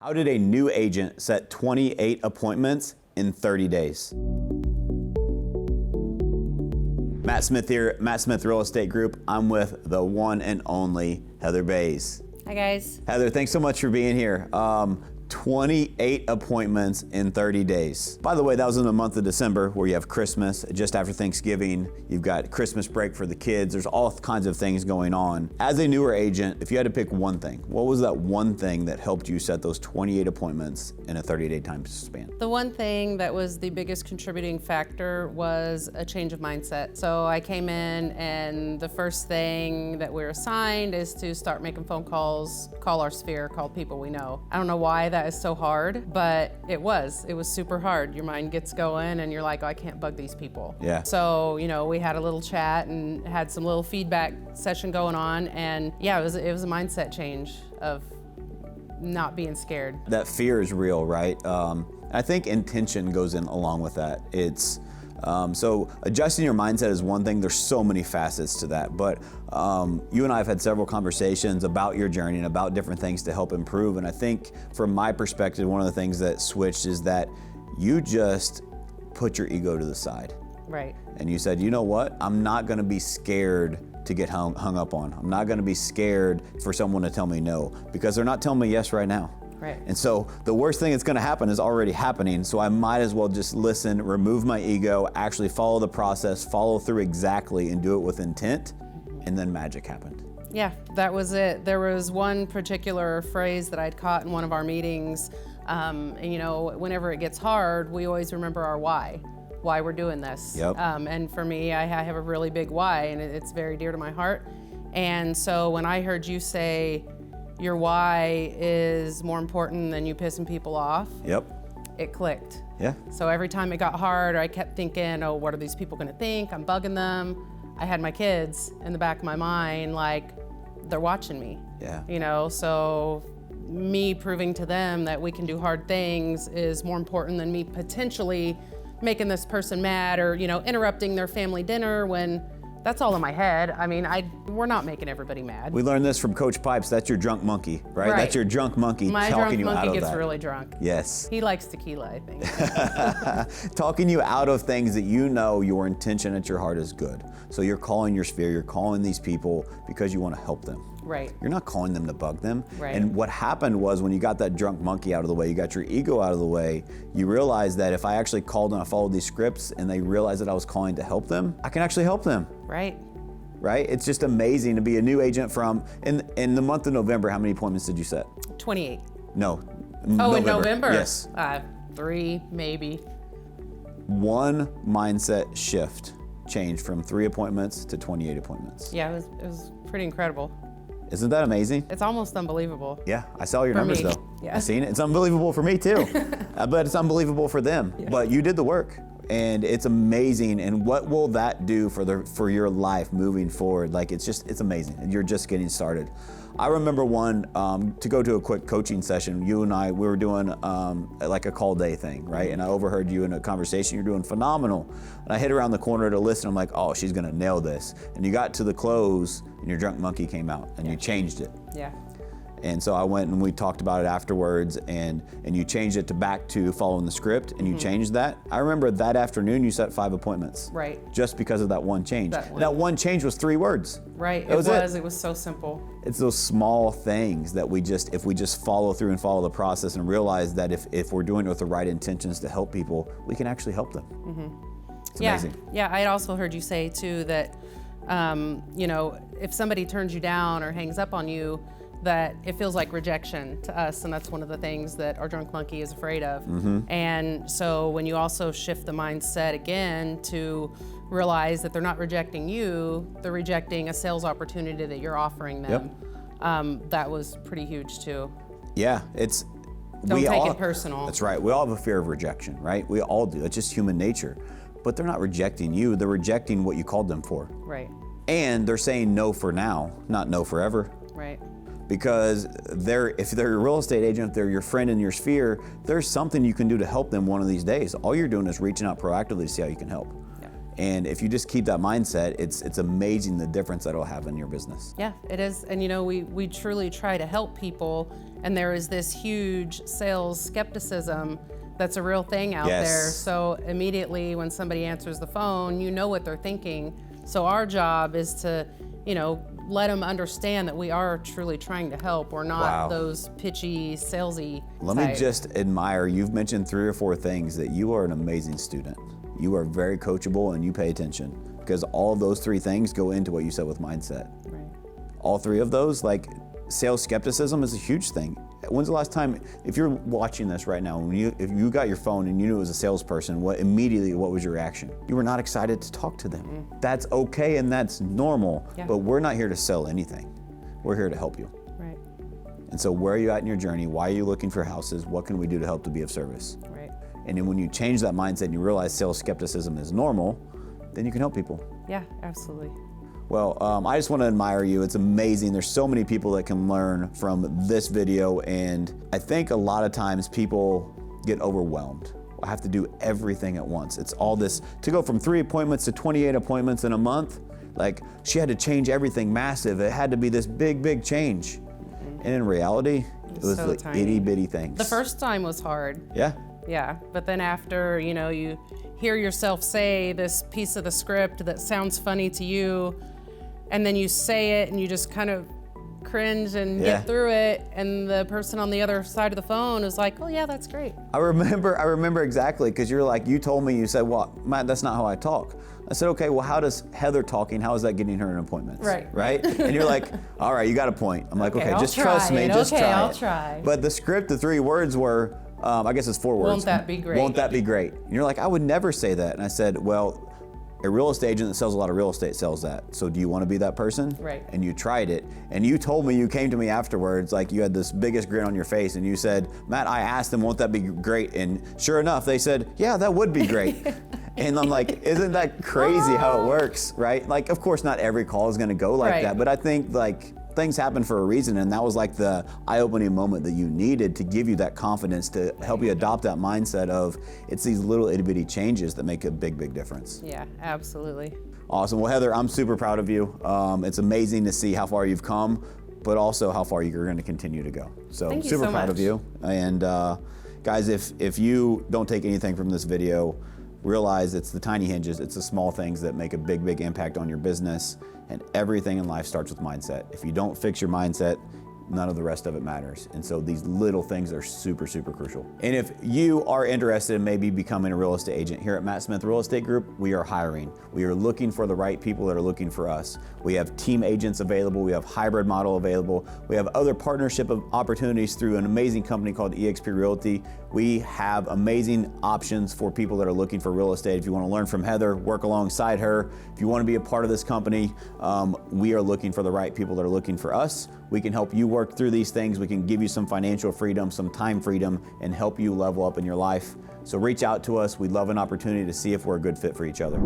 How did a new agent set 28 appointments in 30 days? Matt Smith here, Matt Smith Real Estate Group. I'm with the one and only Heather Bays. Hi guys. Heather, thanks so much for being here. 28 appointments in 30 days. By the way, that was in the month of December where you have Christmas, just after Thanksgiving, you've got Christmas break for the kids. There's all kinds of things going on. As a newer agent, if you had to pick one thing, what was that one thing that helped you set those 28 appointments in a 30-day time span? The one thing that was the biggest contributing factor was a change of mindset. So I came in and the first thing that we're assigned is to start making phone calls, call our sphere, call people we know. I don't know why that is so hard, but it was super hard. Your mind gets going and you're like, oh, I can't bug these people. Yeah. So, we had a little chat and had some little feedback session going on, and yeah, it was a mindset change of not being scared. That fear is real, right? I think intention goes in along with that. It's so adjusting your mindset is one thing. There's so many facets to that, but you and I have had several conversations about your journey and about different things to help improve. And I think from my perspective, one of the things that switched is that you just put your ego to the side. Right. And you said, you know what? I'm not gonna be scared to get hung up on. I'm not gonna be scared for someone to tell me no, because they're not telling me yes right now. Right. And so the worst thing that's gonna happen is already happening, so I might as well just listen, remove my ego, actually follow the process, follow through exactly, and do it with intent, and then magic happened. Yeah, that was it. There was one particular phrase that I'd caught in one of our meetings, and whenever it gets hard, we always remember our why we're doing this. Yep. And for me, I have a really big why, and it's very dear to my heart. And so when I heard you say, your why is more important than you pissing people off. Yep. It clicked. Yeah. So every time it got hard, I kept thinking, oh, what are these people gonna think? I'm bugging them. I had my kids in the back of my mind, like, they're watching me. Yeah. So me proving to them that we can do hard things is more important than me potentially making this person mad or, interrupting their family dinner when that's all in my head. I mean, we're not making everybody mad. We learned this from Coach Pipes. That's your drunk monkey, right? That's your drunk monkey My talking drunk you out monkey of gets that. really drunk. Yes. He likes tequila, I think. Talking you out of things that you know your intention at your heart is good. So you're calling your sphere, you're calling these people because you want to help them. Right. You're not calling them to bug them. Right. And what happened was when you got that drunk monkey out of the way, you got your ego out of the way, you realized that if I actually called and I followed these scripts and they realized that I was calling to help them, I can actually help them. Right. Right? It's just amazing to be a new agent in the month of November. How many appointments did you set? 28. No. Oh, in November? Yes. 3, maybe. One mindset shift changed from 3 appointments to 28 appointments. Yeah, it was pretty incredible. Isn't that amazing? It's almost unbelievable. Yeah, I saw your For numbers me. though. Yeah. I seen it. It's unbelievable for me too. But it's unbelievable for them. Yeah. But you did the work. And it's amazing. And what will that do for your life moving forward? Like, it's amazing. And you're just getting started. I remember to go to a quick coaching session, you and I, we were doing like a call day thing, right? And I overheard you in a conversation, you're doing phenomenal. And I hit around the corner to listen, I'm like, oh, she's gonna nail this. And you got to the close and your drunk monkey came out and you changed it. Yeah. And so I went and we talked about it afterwards, and you changed it back to following the script, and you changed that. I remember that afternoon you set 5 appointments. Right. Just because of that one change. That one change was 3 words. Right, It was so simple. It's those small things that if we just follow through and follow the process and realize that if we're doing it with the right intentions to help people, we can actually help them. It's amazing. Yeah, I had also heard you say too that, if somebody turns you down or hangs up on you, that it feels like rejection to us, and that's one of the things that our drunk monkey is afraid of. And so when you also shift the mindset again to realize that they're not rejecting you, they're rejecting a sales opportunity that you're offering them. Yep. That was pretty huge too. Yeah, Don't take it personal. That's right. We all have a fear of rejection, right? We all do. It's just human nature. But they're not rejecting you. They're rejecting what you called them for. Right. And they're saying no for now, not no forever. Right. Because if they're a real estate agent, if they're your friend in your sphere, there's something you can do to help them one of these days. All you're doing is reaching out proactively to see how you can help. Yeah. And if you just keep that mindset, it's amazing the difference that it'll have in your business. Yeah, it is. And we truly try to help people, and there is this huge sales skepticism that's a real thing out there. So immediately when somebody answers the phone, you know what they're thinking. So our job is to, let them understand that we are truly trying to help. We're not those pitchy, salesy Let type. me just admire, you've mentioned 3 or 4 things that you are an amazing student. You are very coachable and you pay attention, because all of those 3 things go into what you said with mindset. Right. All 3 of those, like sales skepticism is a huge thing. When's the last time, if you're watching this right now, if you got your phone and you knew it was a salesperson, what was your reaction? You were not excited to talk to them. That's okay and that's normal, but we're not here to sell anything. We're here to help you. Right. And so where are you at in your journey? Why are you looking for houses? What can we do to help to be of service? Right. And then when you change that mindset and you realize sales skepticism is normal, then you can help people. Yeah, absolutely. Well, I just want to admire you. It's amazing. There's so many people that can learn from this video, and I think a lot of times people get overwhelmed. I have to do everything at once. It's all this, to go from 3 appointments to 28 appointments in a month, like she had to change everything massive. It had to be this big change. And in reality, it was so like tiny. itty bitty things. The first time was hard. Yeah. Yeah, but then after, you hear yourself say this piece of the script that sounds funny to you, and then you say it and you just kind of cringe and get through it, and the person on the other side of the phone is like, oh yeah, that's great. I remember exactly, because you told me, you said, well, Matt, that's not how I talk. I said, okay, well, how does Heather talking, how is that getting her an appointment? Right? And you're like, all right, you got a point. I'm like, okay, just trust me, just try it. I'll try. But the script, the 3 words were, I guess it's 4 words. Won't that be great? Won't that be great? And you're like, I would never say that. And I said, well, a real estate agent that sells a lot of real estate sells that. So do you want to be that person? Right. And you tried it. And you told me, you came to me afterwards, like you had this biggest grin on your face, and you said, Matt, I asked them, won't that be great? And sure enough, they said, yeah, that would be great. And I'm like, isn't that crazy how it works, right? Like, of course, not every call is going to go like that, but I think like things happen for a reason, and that was like the eye-opening moment that you needed to give you that confidence to help you adopt that mindset of it's these little itty-bitty changes that make a big difference. Yeah, absolutely. Awesome. Well, Heather, I'm super proud of you. It's amazing to see how far you've come, but also how far you're going to continue to go. So Thank you super so proud much. of you. And guys, if you don't take anything from this video, realize it's the tiny hinges, it's the small things that make a big impact on your business, and everything in life starts with mindset. If you don't fix your mindset, none of the rest of it matters. And so these little things are super crucial. And if you are interested in maybe becoming a real estate agent, here at Matt Smith Real Estate Group, we are hiring. We are looking for the right people that are looking for us. We have team agents available. We have hybrid model available. We have other partnership opportunities through an amazing company called eXp Realty. We have amazing options for people that are looking for real estate. If you want to learn from Heather, work alongside her. If you want to be a part of this company, we are looking for the right people that are looking for us. We can help you work through these things. We can give you some financial freedom, some time freedom, and help you level up in your life. So reach out to us. We'd love an opportunity to see if we're a good fit for each other.